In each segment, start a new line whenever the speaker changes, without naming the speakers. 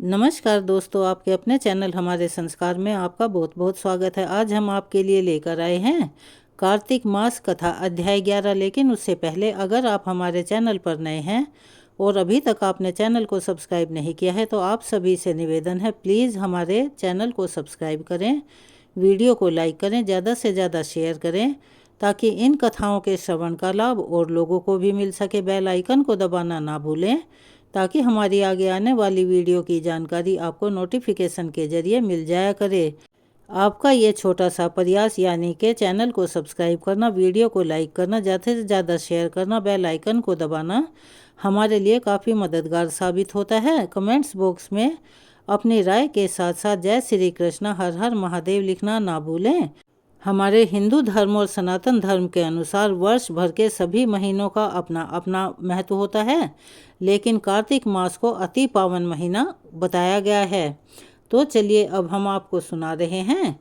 नमस्कार दोस्तों, आपके अपने चैनल हमारे संस्कार में आपका बहुत बहुत स्वागत है। आज हम आपके लिए लेकर आए हैं कार्तिक मास कथा अध्याय 11। लेकिन उससे पहले अगर आप हमारे चैनल पर नए हैं और अभी तक आपने चैनल को सब्सक्राइब नहीं किया है तो आप सभी से निवेदन है, प्लीज़ हमारे चैनल को सब्सक्राइब करें, वीडियो को लाइक करें, ज़्यादा से ज़्यादा शेयर करें ताकि इन कथाओं के श्रवण का लाभ और लोगों को भी मिल सके। बेल आइकन को दबाना ना भूलें ताकि हमारी आगे आने वाली वीडियो की जानकारी आपको नोटिफिकेशन के जरिए मिल जाया करे। आपका ये छोटा सा प्रयास यानी कि चैनल को सब्सक्राइब करना, वीडियो को लाइक करना, ज़्यादा से ज़्यादा शेयर करना, बेल आइकन को दबाना हमारे लिए काफ़ी मददगार साबित होता है। कमेंट्स बॉक्स में अपनी राय के साथ साथ जय श्री कृष्ण, हर हर महादेव लिखना ना भूलें। हमारे हिंदू धर्म और सनातन धर्म के अनुसार वर्ष भर के सभी महीनों का अपना अपना महत्व होता है, लेकिन कार्तिक मास को अति पावन महीना बताया गया है। तो चलिए अब हम आपको सुना रहे हैं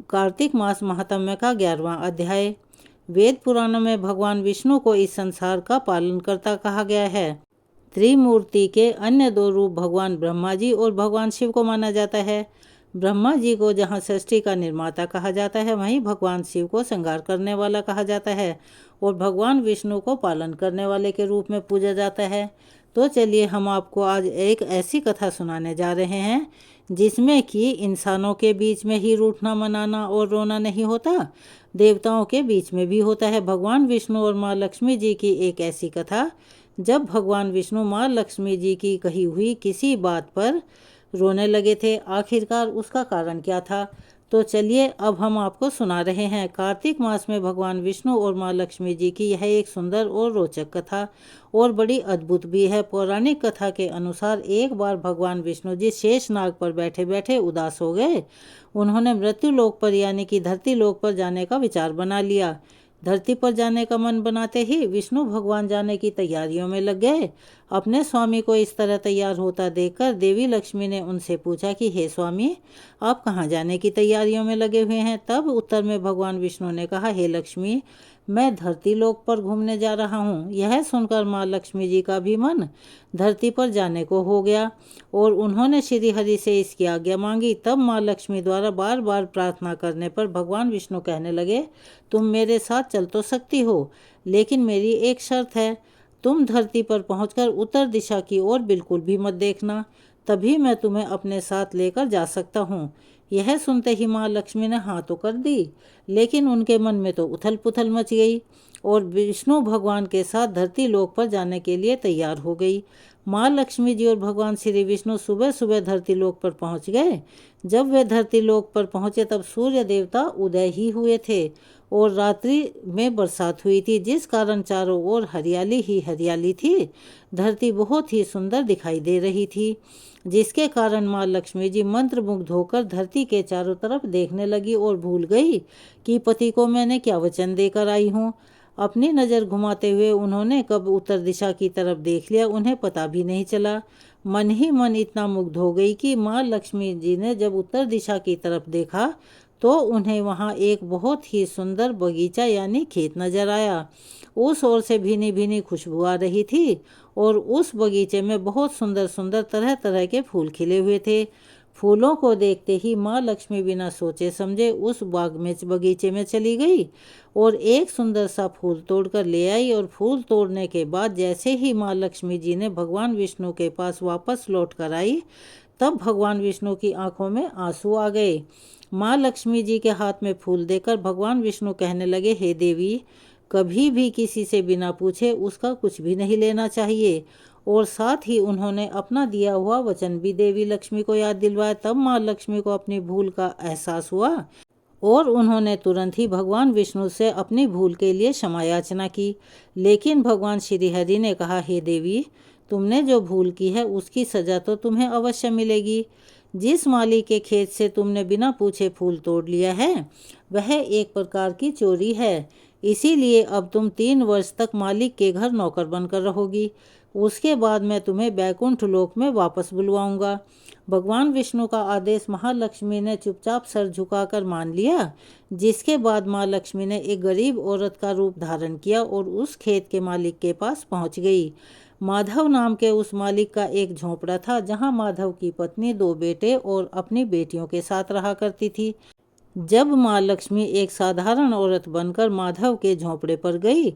कार्तिक मास महात्म्य का 11वां अध्याय। वेद पुराणों में भगवान विष्णु को इस संसार का पालनकर्ता कहा गया है। त्रिमूर्ति के अन्य दो रूप भगवान ब्रह्मा जी और भगवान शिव को माना जाता है। ब्रह्मा जी को जहाँ सृष्टि का निर्माता कहा जाता है, वहीं भगवान शिव को श्रृंगार करने वाला कहा जाता है और भगवान विष्णु को पालन करने वाले के रूप में पूजा जाता है। तो चलिए हम आपको आज एक ऐसी कथा सुनाने जा रहे हैं जिसमें कि इंसानों के बीच में ही रूठना मनाना और रोना नहीं होता, देवताओं के बीच में भी होता है। भगवान विष्णु और माँ लक्ष्मी जी की एक ऐसी कथा जब भगवान विष्णु माँ लक्ष्मी जी की कही हुई किसी बात पर रोने लगे थे। आखिरकार उसका कारण क्या था? तो चलिए अब हम आपको सुना रहे हैं। कार्तिक मास में भगवान विष्णु और माँ लक्ष्मी जी की यह एक सुंदर और रोचक कथा और बड़ी अद्भुत भी है। पौराणिक कथा के अनुसार एक बार भगवान विष्णु जी शेषनाग पर बैठे बैठे उदास हो गए। उन्होंने मृत्यु लोक पर यानी कि धरती लोक पर जाने का विचार बना लिया। धरती पर जाने का मन बनाते ही विष्णु भगवान जाने की तैयारियों में लग गए। अपने स्वामी को इस तरह तैयार होता देखकर देवी लक्ष्मी ने उनसे पूछा कि हे स्वामी, आप कहाँ जाने की तैयारियों में लगे हुए हैं? तब उत्तर में भगवान विष्णु ने कहा, हे लक्ष्मी, मैं धरती लोक पर घूमने जा रहा हूँ। यह सुनकर माँ लक्ष्मी जी का भी मन धरती पर जाने को हो गया और उन्होंने श्री हरि से इसकी आज्ञा मांगी। तब माँ लक्ष्मी द्वारा बार बार प्रार्थना करने पर भगवान विष्णु कहने लगे, तुम मेरे साथ चल तो सकती हो, लेकिन मेरी एक शर्त है। तुम धरती पर पहुंचकर उत्तर दिशा की ओर बिल्कुल भी मत देखना, तभी मैं तुम्हें अपने साथ लेकर जा सकता हूँ। यह सुनते ही माँ लक्ष्मी ने हाँ तो कर दी, लेकिन उनके मन में तो उथल पुथल मच गई और विष्णु भगवान के साथ धरती लोक पर जाने के लिए तैयार हो गई। माँ लक्ष्मी जी और भगवान श्री विष्णु सुबह सुबह धरती लोक पर पहुंच गए। जब वे धरती लोक पर पहुंचे तब सूर्य देवता उदय ही हुए थे और रात्रि में बरसात हुई थी, जिस कारण चारों ओर हरियाली ही हरियाली थी। धरती बहुत ही सुंदर दिखाई दे रही थी, जिसके कारण माँ लक्ष्मी जी मंत्रमुग्ध होकर धरती के चारों तरफ देखने लगी और भूल गई कि पति को मैंने क्या वचन देकर आई हूँ। अपनी नज़र घुमाते हुए उन्होंने कब उत्तर दिशा की तरफ देख लिया, उन्हें पता भी नहीं चला। मन ही मन इतना मुग्ध हो गई कि माँ लक्ष्मी जी ने जब उत्तर दिशा की तरफ देखा तो उन्हें वहाँ एक बहुत ही सुंदर बगीचा यानी खेत नजर आया। उस ओर से भीनी भीनी खुशबू आ रही थी और उस बगीचे में बहुत सुंदर सुंदर तरह तरह के फूल खिले हुए थे। फूलों को देखते ही माँ लक्ष्मी बिना सोचे समझे उस बाग में बगीचे में चली गई और एक सुंदर सा फूल तोड़कर ले आई और फूल तोड़ने के बाद जैसे ही माँ लक्ष्मी जी ने भगवान विष्णु के पास वापस लौट कर आई, तब भगवान विष्णु की आंखों में आंसू आ गए। माँ लक्ष्मी जी के हाथ में फूल देकर भगवान विष्णु कहने लगे, हे देवी, कभी भी किसी से बिना पूछे उसका कुछ भी नहीं लेना चाहिए। और साथ ही उन्होंने अपना दिया हुआ वचन भी देवी लक्ष्मी को याद दिलवाया। तब माँ लक्ष्मी को अपनी भूल का एहसास हुआ और उन्होंने तुरंत ही भगवान विष्णु से अपनी भूल के लिए क्षमा याचना की। लेकिन भगवान श्री हरि ने कहा, हे देवी, तुमने जो भूल की है उसकी सजा तो तुम्हें अवश्य मिलेगी। जिस माली के खेत से तुमने बिना पूछे फूल तोड़ लिया है वह एक प्रकार की चोरी है। इसीलिए अब तुम 3 वर्ष तक मालिक के घर नौकर बनकर रहोगी। उसके बाद मैं तुम्हें बैकुंठ लोक में वापस बुलवाऊंगा। भगवान विष्णु का आदेश महालक्ष्मी ने चुपचाप सर झुकाकर मान लिया, जिसके बाद माँ लक्ष्मी ने एक गरीब औरत का रूप धारण किया और उस खेत के मालिक के पास पहुंच गई। माधव नाम के उस मालिक का एक झोंपड़ा था जहां माधव की पत्नी, 2 बेटे और अपनी बेटियों के साथ रहा करती थी। जब माँ लक्ष्मी एक साधारण औरत बनकर माधव के झोंपड़े पर गई,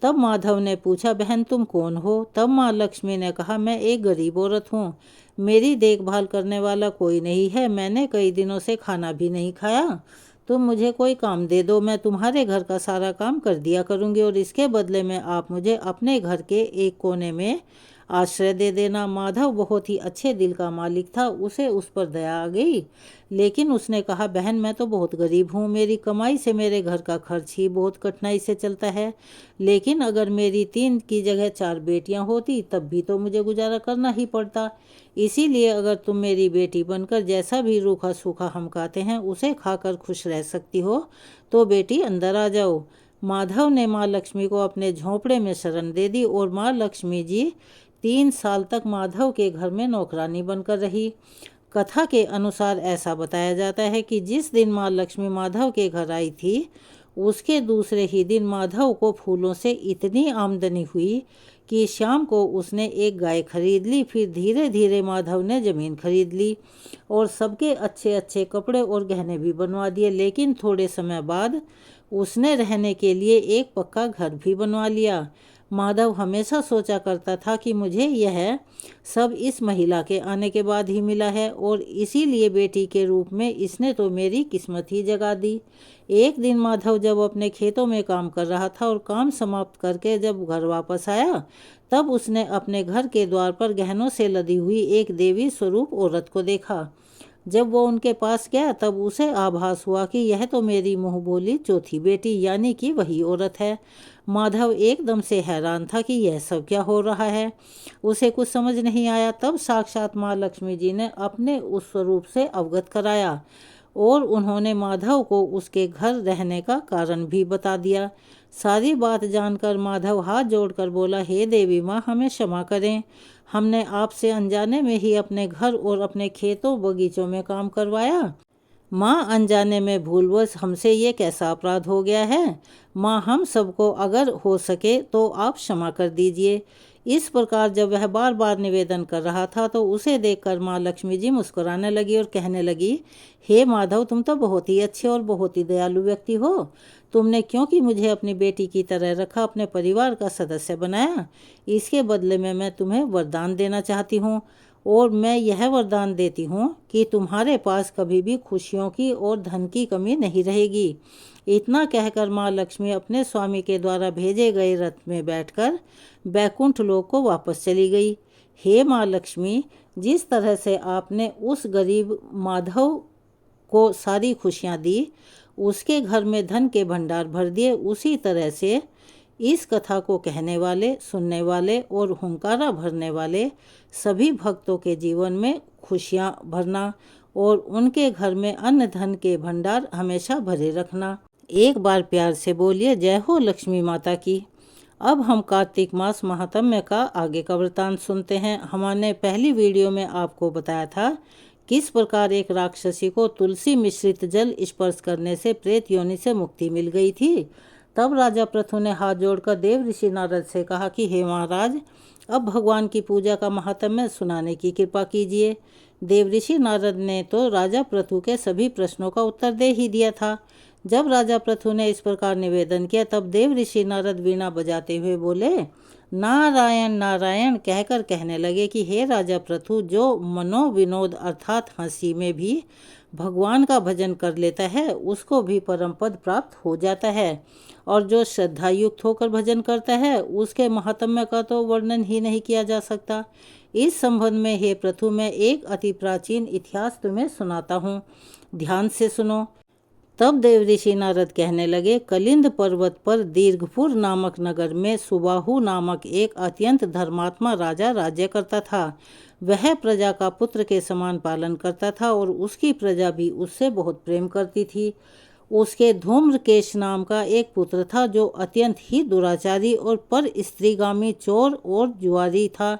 तब माधव ने पूछा, बहन तुम कौन हो? तब माँ लक्ष्मी ने कहा, मैं एक गरीब औरत हूँ, मेरी देखभाल करने वाला कोई नहीं है, मैंने कई दिनों से खाना भी नहीं खाया। तुम मुझे कोई काम दे दो, मैं तुम्हारे घर का सारा काम कर दिया करूँगी और इसके बदले में आप मुझे अपने घर के एक कोने में आश्रय दे देना। माधव बहुत ही अच्छे दिल का मालिक था, उसे उस पर दया आ गई, लेकिन उसने कहा, बहन मैं तो बहुत गरीब हूँ, मेरी कमाई से मेरे घर का खर्च ही बहुत कठिनाई से चलता है, लेकिन अगर मेरी 3 की जगह 4 बेटियाँ होती तब भी तो मुझे गुजारा करना ही पड़ता। इसीलिए अगर तुम मेरी बेटी बनकर जैसा भी रूखा सूखा हम खाते हैं उसे खाकर खुश रह सकती हो तो बेटी अंदर आ जाओ। माधव ने माँ लक्ष्मी को अपने झोंपड़े में शरण दे दी और माँ लक्ष्मी जी 3 साल तक माधव के घर में नौकरानी बनकर रही। कथा के अनुसार ऐसा बताया जाता है कि जिस दिन माँ लक्ष्मी माधव के घर आई थी, उसके दूसरे ही दिन माधव को फूलों से इतनी आमदनी हुई कि शाम को उसने एक गाय खरीद ली। फिर धीरे धीरे माधव ने ज़मीन खरीद ली और सबके अच्छे अच्छे कपड़े और गहने भी बनवा दिए, लेकिन थोड़े समय बाद उसने रहने के लिए एक पक्का घर भी बनवा लिया। माधव हमेशा सोचा करता था कि मुझे यह सब इस महिला के आने के बाद ही मिला है और इसीलिए बेटी के रूप में इसने तो मेरी किस्मत ही जगा दी। एक दिन माधव जब अपने खेतों में काम कर रहा था और काम समाप्त करके जब घर वापस आया, तब उसने अपने घर के द्वार पर गहनों से लदी हुई एक देवी स्वरूप औरत को देखा। जब वो उनके पास गया तब उसे आभास हुआ कि यह तो मेरी मुँह बोली चौथी बेटी यानी कि वही औरत है। माधव एकदम से हैरान था कि यह सब क्या हो रहा है, उसे कुछ समझ नहीं आया। तब साक्षात माँ लक्ष्मी जी ने अपने उस स्वरूप से अवगत कराया और उन्होंने माधव को उसके घर रहने का कारण भी बता दिया। सारी बात जानकर माधव हाथ जोड़कर बोला, हे देवी माँ, हमें क्षमा करें, हमने आपसे अनजाने में ही अपने घर और अपने खेतों बगीचों में काम करवाया। माँ, अनजाने में भूलवश हमसे ये कैसा अपराध हो गया है। माँ, हम सबको अगर हो सके तो आप क्षमा कर दीजिए। इस प्रकार जब वह बार बार निवेदन कर रहा था तो उसे देखकर माँ लक्ष्मी जी मुस्कुराने लगी और कहने लगी, हे माधव, तुम तो बहुत ही अच्छे और बहुत ही दयालु व्यक्ति हो। तुमने क्योंकि मुझे अपनी बेटी की तरह रखा, अपने परिवार का सदस्य बनाया, इसके बदले में मैं तुम्हें वरदान देना चाहती हूँ और मैं यह वरदान देती हूँ कि तुम्हारे पास कभी भी खुशियों की और धन की कमी नहीं रहेगी। इतना कहकर माँ लक्ष्मी अपने स्वामी के द्वारा भेजे गए रथ में बैठकर बैकुंठ लोक को वापस चली गई। हे माँ लक्ष्मी, जिस तरह से आपने उस गरीब माधव को सारी खुशियाँ दी, उसके घर में धन के भंडार भर दिए, उसी तरह से इस कथा को कहने वाले, सुनने वाले और हुंकारा भरने वाले सभी भक्तों के जीवन में खुशियाँ भरना और उनके घर में अन्न धन के भंडार हमेशा भरे रखना। एक बार प्यार से बोलिए, जय हो लक्ष्मी माता की। अब हम कार्तिक मास महात्म्य का आगे का वृतांत सुनते हैं। हमने पहली वीडियो में आपको बताया था किस प्रकार एक राक्षसी को तुलसी मिश्रित जल स्पर्श करने से प्रेत योनि से मुक्ति मिल गई थी। तब राजा पृथु ने हाथ जोड़कर देव ऋषि नारद से कहा कि हे महाराज, अब भगवान की पूजा का महात्म्य सुनाने की कृपा कीजिए। देव ऋषि नारद ने तो राजा पृथु के सभी प्रश्नों का उत्तर दे ही दिया था। जब राजा पृथु ने इस प्रकार निवेदन किया तब देव ऋषि नारद वीणा बजाते हुए बोले, नारायण नारायण कहकर कहने लगे कि हे राजा पृथु, जो मनोविनोद अर्थात हंसी में भी भगवान का भजन कर लेता है उसको भी परम पद प्राप्त हो जाता है और जो श्रद्धा युक्त होकर भजन करता है उसके महात्म्य का तो वर्णन ही नहीं किया जा सकता। इस संबंध में हे पृथु, मैं एक अति प्राचीन इतिहास तुम्हें सुनाता हूँ, ध्यान से सुनो। तब देव ऋषि नारद कहने लगे, कलिंद पर्वत पर दीर्घपुर नामक नगर में सुबाहु नामक एक अत्यंत धर्मात्मा राजा राज्य करता था। वह प्रजा का पुत्र के समान पालन करता था और उसकी प्रजा भी उससे बहुत प्रेम करती थी। उसके धूम्रकेश नाम का एक पुत्र था जो अत्यंत ही दुराचारी और पर स्त्रीगामी चोर और जुआरी था।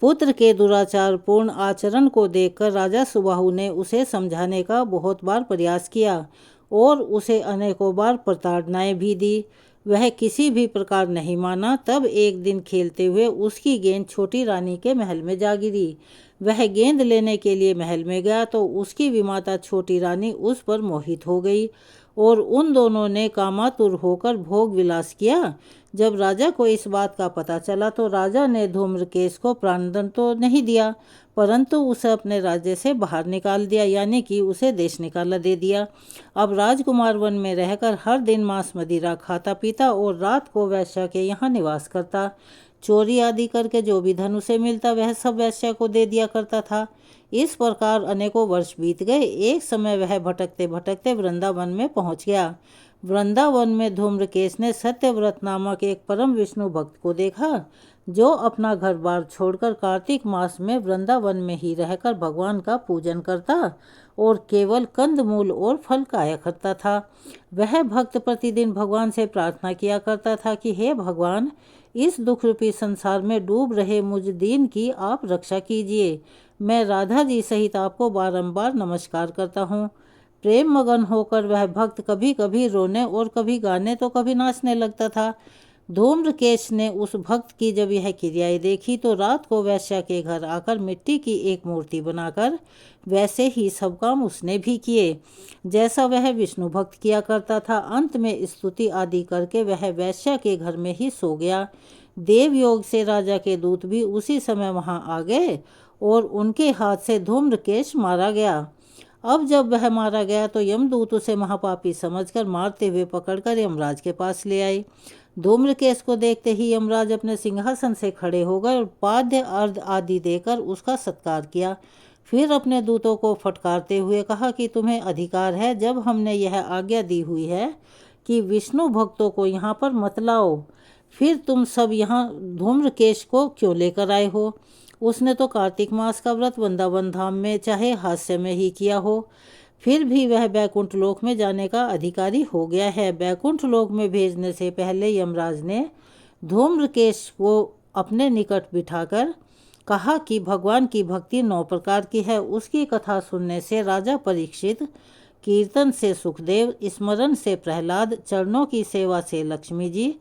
पुत्र के दुराचार पूर्ण आचरण को देखकर राजा सुबाहु ने उसे समझाने का बहुत बार प्रयास किया और उसे अनेकों बार प्रताड़नाएं भी दी। वह किसी भी प्रकार नहीं माना। तब एक दिन खेलते हुए उसकी गेंद छोटी रानी के महल में जा गिरी। वह गेंद लेने के लिए महल में गया तो उसकी विमाता छोटी रानी उस पर मोहित हो गई और उन दोनों ने कामातुर होकर भोग विलास किया। जब राजा को इस बात का पता चला तो राजा ने धूम्रकेश को प्राणदंड तो नहीं दिया, परंतु उसे अपने राज्य से बाहर निकाल दिया, यानी कि उसे देश निकाला दे दिया। अब राजकुमार वन में रहकर हर दिन मांस मदिरा खाता पीता और रात को वैश्या के यहाँ निवास करता। चोरी आदि करके जो भी धन उसे मिलता वह सब वैश्या को दे दिया करता था। इस प्रकार अनेकों वर्ष बीत गए। एक समय वह भटकते भटकते वृंदावन में पहुंच गया। वृंदावन में धूम्रकेश ने सत्यव्रत नामक एक परम विष्णु भक्त को देखा, जो अपना घर बार छोड़कर कार्तिक मास में वृंदावन में ही रहकर भगवान का पूजन करता और केवल कंदमूल और फल खाया करता था। वह भक्त प्रतिदिन भगवान से प्रार्थना किया करता था कि हे भगवान, इस दुख रूपी संसार में डूब रहे मुझ दीन की आप रक्षा कीजिए। मैं राधा जी सहित आपको बारंबार नमस्कार करता हूँ। प्रेम मगन होकर वह भक्त कभी कभी रोने और कभी गाने तो कभी नाचने लगता था। धूम्रकेश ने उस भक्त की जब यह क्रियाएं देखी तो रात को वैश्या के घर आकर मिट्टी की एक मूर्ति बनाकर वैसे ही सब काम उसने भी किए जैसा वह विष्णु भक्त किया करता था। अंत में स्तुति आदि करके वह वैश्या के घर में ही सो गया। देवयोग से राजा के दूत भी उसी समय वहां आ गए और उनके हाथ से धूम्रकेश मारा गया। अब जब वह मारा गया तो यमदूत उसे महापापी समझकर मारते हुए पकड़कर यमराज के पास ले आए। धूम्रकेश को देखते ही यमराज अपने सिंहासन से खड़े हो गए और पाद्य अर्घ आदि देकर उसका सत्कार किया। फिर अपने दूतों को फटकारते हुए कहा कि तुम्हें अधिकार है, जब हमने यह आज्ञा दी हुई है कि विष्णु भक्तों को यहाँ पर मत लाओ, फिर तुम सब यहाँ धूम्रकेश को क्यों लेकर आए हो। उसने तो कार्तिक मास का व्रत वृंदावन धाम में चाहे हास्य में ही किया हो, फिर भी वह बैकुंठ लोक में जाने का अधिकारी हो गया है। बैकुंठ लोक में भेजने से पहले यमराज ने धूम्रकेश को अपने निकट बिठाकर कहा कि भगवान की भक्ति 9 प्रकार की है। उसकी कथा सुनने से राजा परीक्षित, कीर्तन से सुखदेव, स्मरण से प्रहलाद, चरणों की सेवा से लक्ष्मी जी,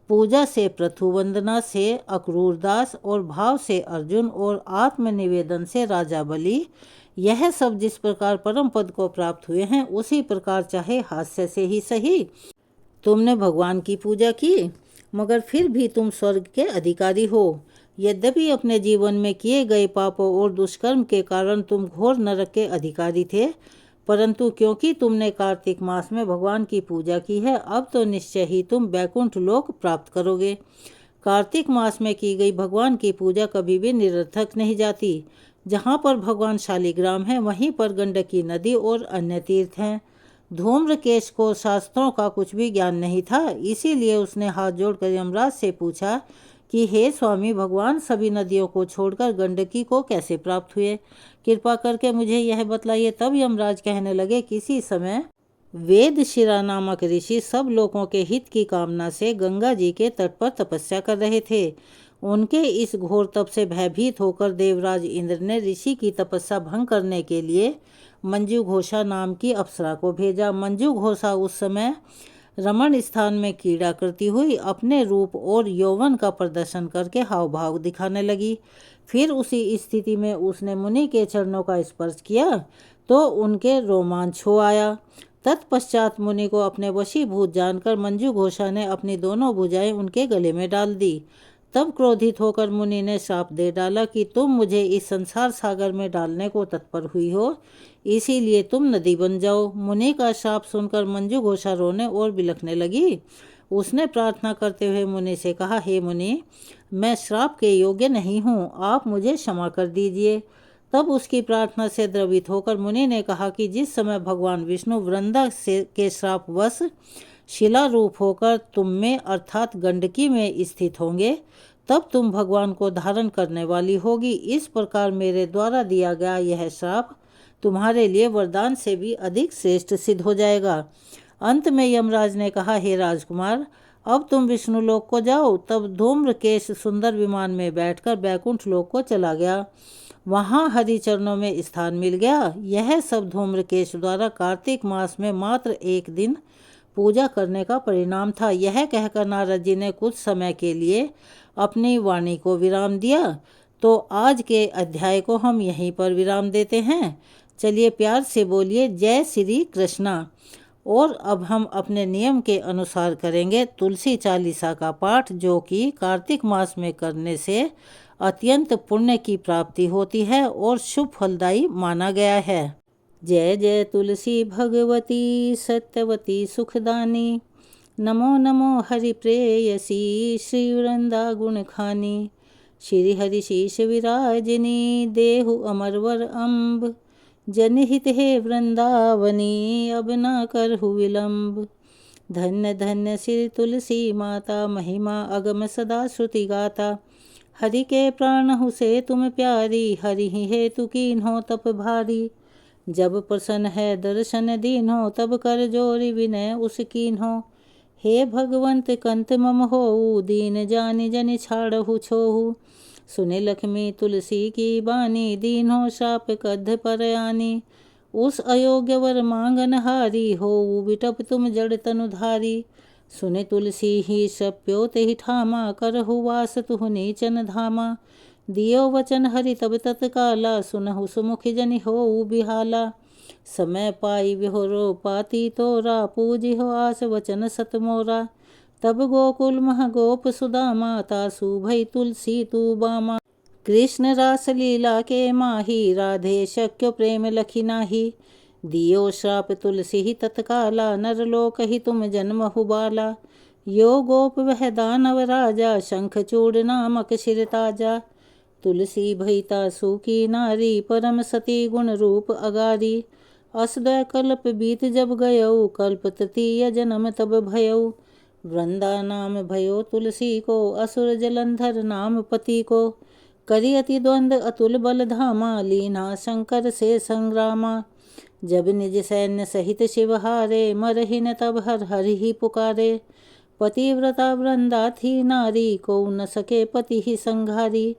पूजा से पृथु, वंदना से अक्रूरदास और भाव से अर्जुन और आत्मनिवेदन से राजा बलि, यह सब जिस प्रकार परम पद को प्राप्त हुए हैं उसी प्रकार चाहे हास्य से ही सही तुमने भगवान की पूजा की, मगर फिर भी तुम स्वर्ग के अधिकारी हो। यद्यपि अपने जीवन में किए गए पापों और दुष्कर्म के कारण तुम घोर नरक के अधिकारी थे, परंतु क्योंकि तुमने कार्तिक मास में भगवान की पूजा की है, अब तो निश्चय ही तुम बैकुंठ लोक प्राप्त करोगे। कार्तिक मास में की गई भगवान की पूजा कभी भी निरर्थक नहीं जाती। जहाँ पर भगवान शालिग्राम है वहीं पर गंडकी नदी और अन्य तीर्थ हैं। धूम्रकेश को शास्त्रों का कुछ भी ज्ञान नहीं था, इसीलिए उसने हाथ जोड़कर यमराज से पूछा कि हे स्वामी, भगवान सभी नदियों को छोड़कर गंडकी को कैसे प्राप्त हुए, कृपा करके मुझे यह बतलाइए। तब यमराज कहने लगे, किसी समय वेदशिरा नामक ऋषि सब लोगों के हित की कामना से गंगा जी के तट पर तपस्या कर रहे थे। उनके इस घोर तप से भयभीत होकर देवराज इंद्र ने ऋषि की तपस्या भंग करने के लिए मंजू घोषा नाम की अप्सरा को भेजा। मंजू घोषा उस समय रमण स्थान में क्रीड़ा करती हुई अपने रूप और यौवन का प्रदर्शन करके हाव भाव दिखाने लगी। फिर उसी स्थिति में उसने मुनि के चरणों का स्पर्श किया तो उनके रोमांच हो आया। तत्पश्चात मुनि को अपने वशीभूत जानकर मंजू घोषा ने अपनी दोनों भुजाएं उनके गले में डाल दी। तब क्रोधित होकर मुनि ने श्राप दे डाला कि तुम मुझे इस संसार सागर में डालने को तत्पर हुई हो, इसीलिए तुम नदी बन जाओ। मुनि का श्राप सुनकर मंजू घोषा रोने और बिलखने लगी। उसने प्रार्थना करते हुए मुनि से कहा, हे मुनि, मैं श्राप के योग्य नहीं हूँ, आप मुझे क्षमा कर दीजिए। तब उसकी प्रार्थना से द्रवित होकर मुनि ने कहा कि जिस समय भगवान विष्णु वृंदा से के श्रापवश शिला रूप होकर तुम में अर्थात गंडकी में स्थित होंगे, तब तुम भगवान को धारण करने वाली होगी। इस प्रकार मेरे द्वारा दिया गया यह श्राप तुम्हारे लिए वरदान से भी अधिक श्रेष्ठ सिद्ध हो जाएगा। अंत में यमराज ने कहा, हे राजकुमार, अब तुम विष्णु लोक को जाओ। तब धूम्रकेश सुंदर विमान में बैठकर बैकुंठ लोक को चला गया। वहाँ हरि चरणों में स्थान मिल गया। यह सब धूम्रकेश द्वारा कार्तिक मास में मात्र एक दिन पूजा करने का परिणाम था। यह कहकर नारद जी ने कुछ समय के लिए अपनी वाणी को विराम दिया। तो आज के अध्याय को हम यहीं पर विराम देते हैं। चलिए प्यार से बोलिए जय श्री कृष्णा। और अब हम अपने नियम के अनुसार करेंगे तुलसी चालीसा का पाठ, जो कि कार्तिक मास में करने से अत्यंत पुण्य की प्राप्ति होती है और शुभ फलदायी माना गया है। जय जय तुलसी भगवती सत्यवती सुखदानी, नमो नमो हरि प्रेयसी श्री वृंदा गुण खानी, श्री हरि शीश विराजिनी देहु अमरवर अम्ब, जनहित हे वृंदावनी अब न करहु विलंब। धन्य धन्य श्री तुलसी माता, महिमा अगम सदा श्रुति गाता, हरि के प्राणहु से तुम प्यारी, हरि ही हेतु कीन्हो तप भारी, जब प्रसन्न है दर्शन दीन्हो, तब कर जोरी विनय उस कीन्हो। हे भगवंत कंत मम होऊ, दीन जानि जनि छाड़हु छोहू, सुने लक्ष्मी तुलसी की बानी, दीन्हो शाप कद्ध पर आनी। उस अयोग्य वर मांगन हारी, होऊ बिटप तुम जड़ तनुधारी, सुने तुलसी ही शप्यो तेहि ठामा, करहु वास तुहु नीचन धामा। दियो वचन हरि तब तत्काला, सुनहु सुमुखि जनि होऊ बिहाला, समय पाई विहोरो पाती तोरा, पूजी हो आस वचन सत मोरा। तब गोकुल मह गोप सुदामा, तासु भई तुलसी तू बामा। कृष्ण रास लीला के माही, राधे शक्य प्रेम लखी नाही, दियो श्राप तुलसी ही तत्काला, नरलोक ही तुम जन्म हुबाला। यो गोप वह दानव राजा, शंख चूड़ नामक शिर ताजा, तुलसी भईता सुखी नारी, परम सती गुण रूप अगारी। असदय कल्प बीत जब गयऊ, कल्प तृतीय जन्म तब भयऊ, वृंदा नाम भयो तुलसी को, असुर जलंधर नाम पति को। करी अति द्वंद अतुल बल धामा, लीना शंकर से संग्रामा, जब निज सैन्य सहित शिव हारे, मरहि न तब हर हरि ही पुकारे। पतिव्रता वृंदा थी नारी, को न सके पति ही संघारी,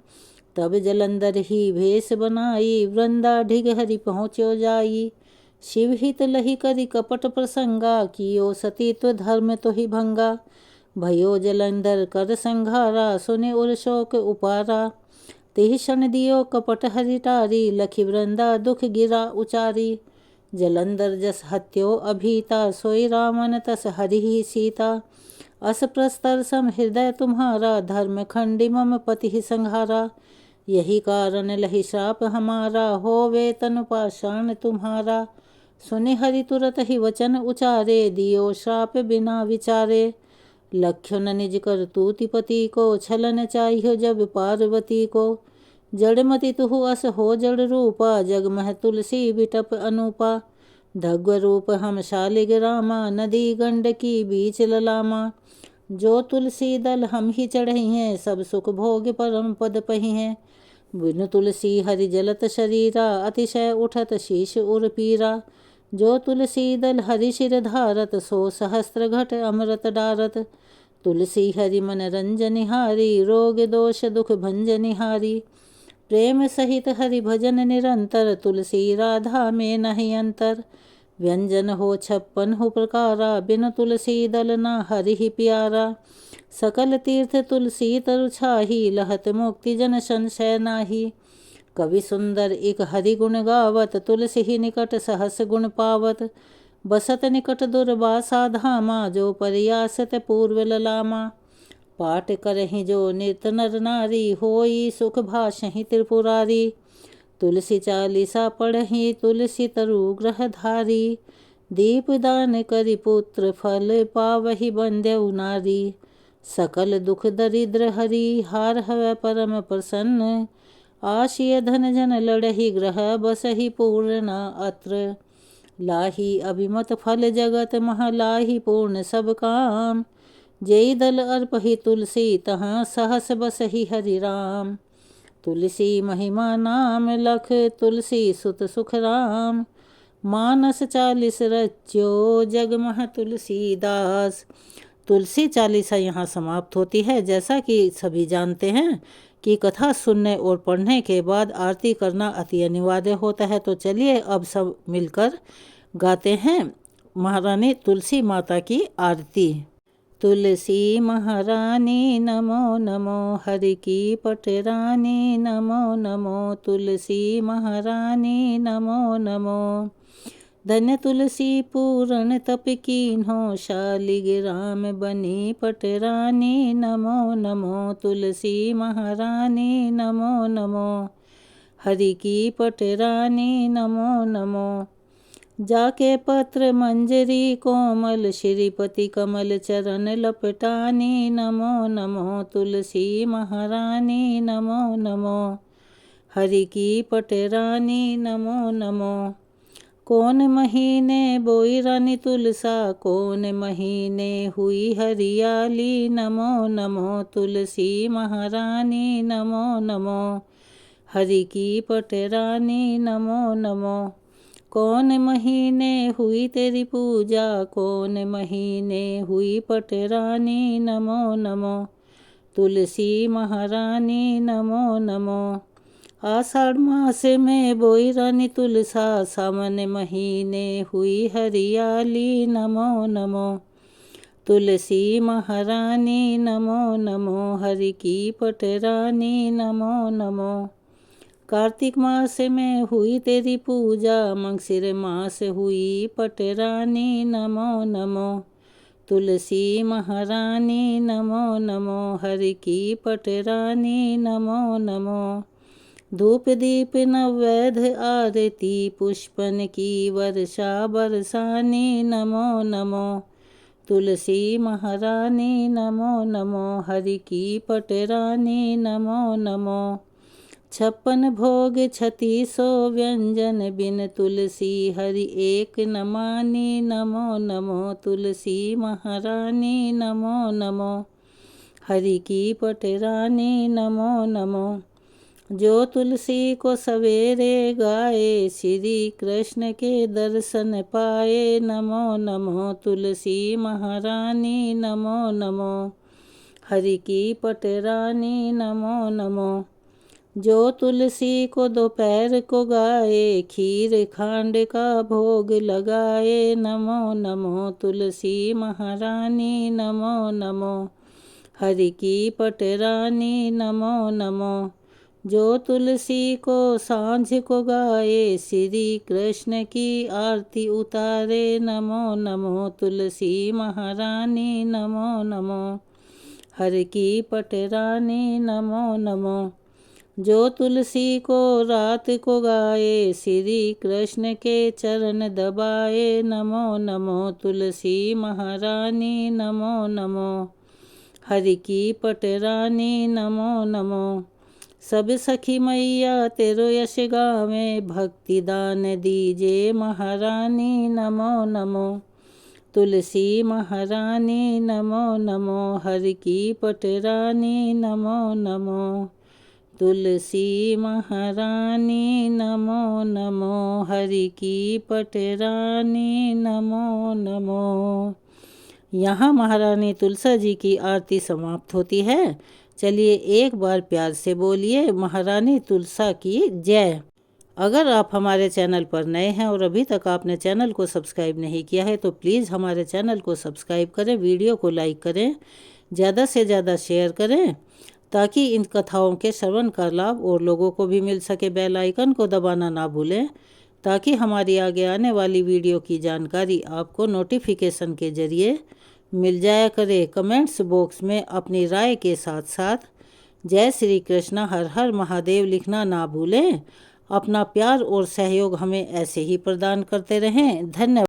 तब जलंधर ही भेष बनाई, वृंदा ढिग हरि पहुँचो जाई। शिव हित लही करी कपट प्रसंगा, कियो सतीत्व धर्म तो ही भंगा, भयो जलंधर कर संघारा, सुने उर शोक उपारा। तिहि क्षण दियो कपट हरि टारी, लखी वृंदा दुख गिरा उचारी। जलंधर जस हत्यो अभीता, सोई रावण तस हरि ही सीता, अस प्रस्तर सम हृदय तुम्हारा, धर्म खंडी मम पति ही संहारा। यही कारण लहि श्राप हमारा, होवे तनु पाषाण तुम्हारा। सुनि हरि तुरत ही वचन उचारे, दियो श्राप बिना विचारे। लख्यो न निज कर तूति पति को, छलन चाहियो जब पार्वती को। जड़मति तुहु अस हो जड़ रूपा, जग मह तुलसी बिटप अनूपा। धग्व रूप हम शालिग रामा, नदी गंडकी बीच ललामा। जो तुलसी दल हम ही चढ़ी हैं, सब सुख भोग परम पद पही हैं। बिनु तुलसी हरि जलत शरीरा, अतिशय उठत शीश उर पीरा। जो तुलसी दल हरि शिर धारत, सो सहस्त्र घट अमृत डारत। तुलसी हरि मन रंजनिहारी, रोग दोष दुख भंजनिहारी। प्रेम सहित हरि भजन निरंतर, तुलसी राधा में नहीं अंतर। व्यंजन हो 56 प्रकारा, बिनु तुलसी दल ना हरि ही प्यारा। सकल तीर्थ तुलसी तरु छाही, लहत मुक्ति जन संशय नाही। कवि सुंदर एक हरि गुण गावत, तुलसी ही निकट सहस गुण पावत। बसत निकट दुर्वासा धामा, जो परियासत पूर्व ललामा। पाठ करहि जो नित नर नारी, होई सुख भाषहि त्रिपुरारी। तुलसी चालीसा पढ़हि, तुलसी तरु ग्रह धारी। दीप दान करि पुत्र, फल पावहि बंध्यउ नारी। सकल दुख दरिद्र हरि, हार हवै परम प्रसन्न। आशिय धन जन लड़हि, ग्रह बसहि पूर्ण अत्र। लाही अभिमत फल जगत मह, लाही पूर्ण सब काम। जेई दल अर्पहि तुलसी, तहाँ सहस बसहि हरि राम। तुलसी महिमा नाम लख, तुलसी सुत सुख राम। मानस 40 रच्यो, जग मह तुलसीदास। तुलसी चालीसा यहाँ समाप्त होती है। जैसा कि सभी जानते हैं कि कथा सुनने और पढ़ने के बाद आरती करना अति अनिवार्य होता है। तो चलिए अब सब मिलकर गाते हैं महारानी तुलसी माता की आरती। तुलसी महारानी नमो नमो, हरि की पटरानी नमो नमो, तुलसी महारानी नमो नमो। धन्य तुलसी पूरण तप कीन्हो, शालिग्राम बनी पटरानी नमो नमो, तुलसी महारानी नमो नमो, हरि की पटरानी नमो नमो। जाके पत्र मंजरी कोमल, श्रीपति कमल चरण लपटानी नमो नमो, तुलसी महारानी नमो नमो, हरि की पटरानी नमो नमो। कौन महीने बोई रानी तुलसा, कौन महीने हुई हरियाली नमो नमो, तुलसी महारानी नमो नमो, हरि की पटरानी नमो नमो। कौन महीने हुई तेरी पूजा, कौन महीने हुई पटरानी नमो नमो, तुलसी महारानी नमो नमो। आषाढ़ मास में बोई रानी तुलसा, सावन महीने हुई हरियाली नमो नमो, तुलसी महारानी नमो नमो, हरि की पटरानी नमो नमो। कार्तिक मास में हुई तेरी पूजा, मंगसिर मास हुई पटरानी नमो नमो, तुलसी महारानी नमो नमो, हरि की पटरानी नमो नमो। धूप दीप नवैध आरती, पुष्पन की वर्षा बरसानी नमो नमो, तुलसी महारानी नमो नमो, हरि की पटरानी नमो नमो। 56 भोग 3600 व्यंजन, बिन तुलसी हरि एक न मानी नमो नमो, तुलसी महारानी नमो नमो, हरि की पटरानी नमो नमो। जो तुलसी को सवेरे गाए, श्री कृष्ण के दर्शन पाए नमो नमो, तुलसी महारानी नमो नमो, हरि की पटरानी नमो नमो। जो तुलसी को दोपहर को गाए, खीर खांड का भोग लगाए नमो नमो, तुलसी महारानी नमो नमो, हरि की पटरानी नमो नमो। जो तुलसी को सांझ को गाए, श्री कृष्ण की आरती उतारे नमो नमो, तुलसी महारानी नमो नमो, हरि की पटरानी नमो नमो। जो तुलसी को रात को गाए, श्री कृष्ण के चरण दबाए नमो नमो, तुलसी महारानी नमो नमो, हरि की पटरानी नमो नमो। सब सखी मैया तेरो यश गावे, भक्ति दान दीजे महारानी नमो नमो, तुलसी महारानी नमो नमो, हरि की पटरानी नमो नमो, तुलसी महारानी नमो नमो, हरि की पटरानी नमो नमो। यहाँ महारानी तुलसा जी की आरती समाप्त होती है। चलिए एक बार प्यार से बोलिए महारानी तुलसा की जय। अगर आप हमारे चैनल पर नए हैं और अभी तक आपने चैनल को सब्सक्राइब नहीं किया है तो प्लीज़ हमारे चैनल को सब्सक्राइब करें, वीडियो को लाइक करें, ज़्यादा से ज़्यादा शेयर करें ताकि इन कथाओं के श्रवण का लाभ और लोगों को भी मिल सके। बेल आइकन को दबाना ना भूलें ताकि हमारी आगे आने वाली वीडियो की जानकारी आपको नोटिफिकेशन के ज़रिए मिल जाया करे। कमेंट्स बॉक्स में अपनी राय के साथ साथ जय श्री कृष्ण हर हर महादेव लिखना ना भूलें। अपना प्यार और सहयोग हमें ऐसे ही प्रदान करते रहें। धन्यवाद।